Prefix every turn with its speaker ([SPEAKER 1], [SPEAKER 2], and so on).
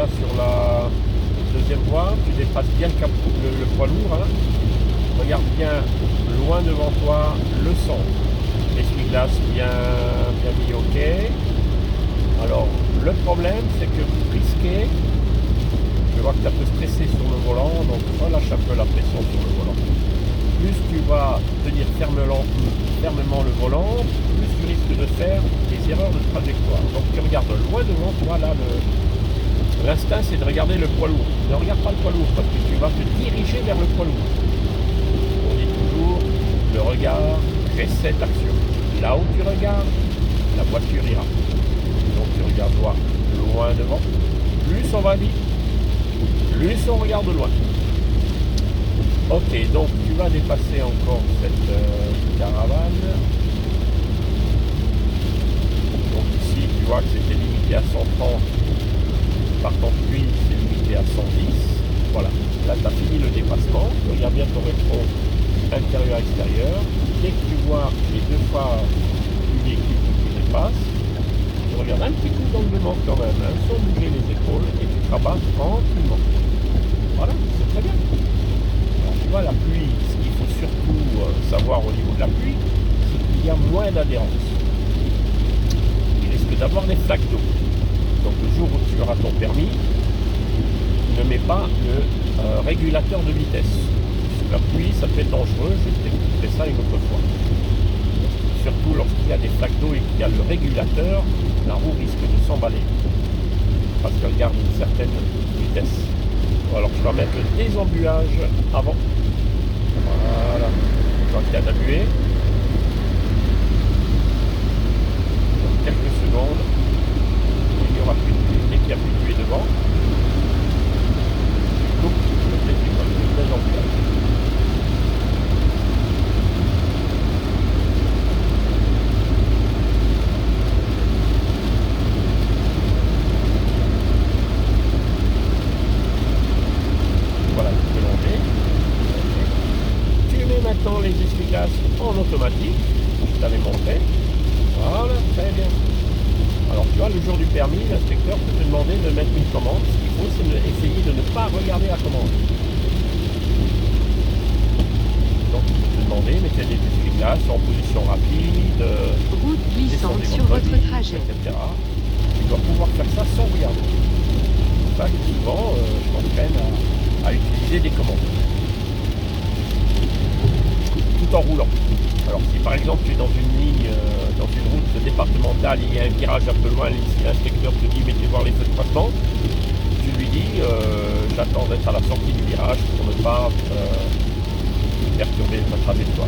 [SPEAKER 1] là sur la deuxième voie, tu dépasses bien le poids lourd. Hein. Regarde bien loin devant toi le centre. Essuie-glace bien mis, ok. Alors le problème c'est que brisquer, je vois que tu es un peu stressé sur le volant, donc relâche un peu la pression sur le volant. Plus tu vas tenir fermement le volant, plus tu risques de faire des erreurs de trajectoire. Donc tu regardes loin devant toi, là, l'instinct c'est de regarder le poids lourd. Ne regarde pas le poids lourd parce que tu vas te diriger vers le poids lourd. On dit toujours, le regard précède l'action. Là où tu regardes, la voiture ira. Donc tu regardes loin devant. Plus on va vite, plus on regarde loin. Ok, donc tu vas dépasser encore cette caravane. Donc ici, tu vois que c'était limité à 130. Par contre, lui, c'est limité à 110. Voilà, là tu as fini le dépassement. Tu regardes bien ton rétro intérieur-extérieur. Dès que tu vois les deux fois une véhicule qui dépasse, tu regardes un petit coup d'englement quand même, hein, sans bouger les épaules, et tu travailles tranquillement. Voilà, c'est très bien. Alors tu vois, la pluie, ce qu'il faut surtout savoir au niveau de la pluie, c'est qu'il y a moins d'adhérence. Il risque d'avoir des flaques d'eau. Donc le jour où tu auras ton permis, ne mets pas le régulateur de vitesse. La pluie, ça peut être dangereux, je t'expliquerai ça une autre fois. Surtout lorsqu'il y a des flaques d'eau et qu'il y a le régulateur, la roue risque de s'emballer parce qu'elle garde une certaine vitesse. Alors je vais mettre le désembuage avant. Voilà. Je vois qu'il y a d'abbué. Dans quelques secondes, il n'y aura plus de pluie. Dès qu'il n'y a plus de pluie devant, je coupe le désembuage. Les essuie-glaces en automatique, je t'avais montré. Voilà, très bien. Alors tu vois, le jour du permis, l'inspecteur peut te demander de mettre une commande. Ce qu'il faut, c'est essayer de ne pas regarder la commande. Donc il peut te demander, mettez des essuie-glaces en position rapide,
[SPEAKER 2] route glissante sur votre trajet,
[SPEAKER 1] etc. Tu dois pouvoir faire ça sans regarder. C'est pour ça que souvent, je m'entraîne à utiliser des commandes. Tout en roulant. Alors si par exemple tu es dans une ligne, dans une route départementale, il y a un virage un peu loin, l'inspecteur te dit mettez voir les feux de passement, tu lui dis j'attends d'être à la sortie du virage pour ne pas perturber ma trajectoire.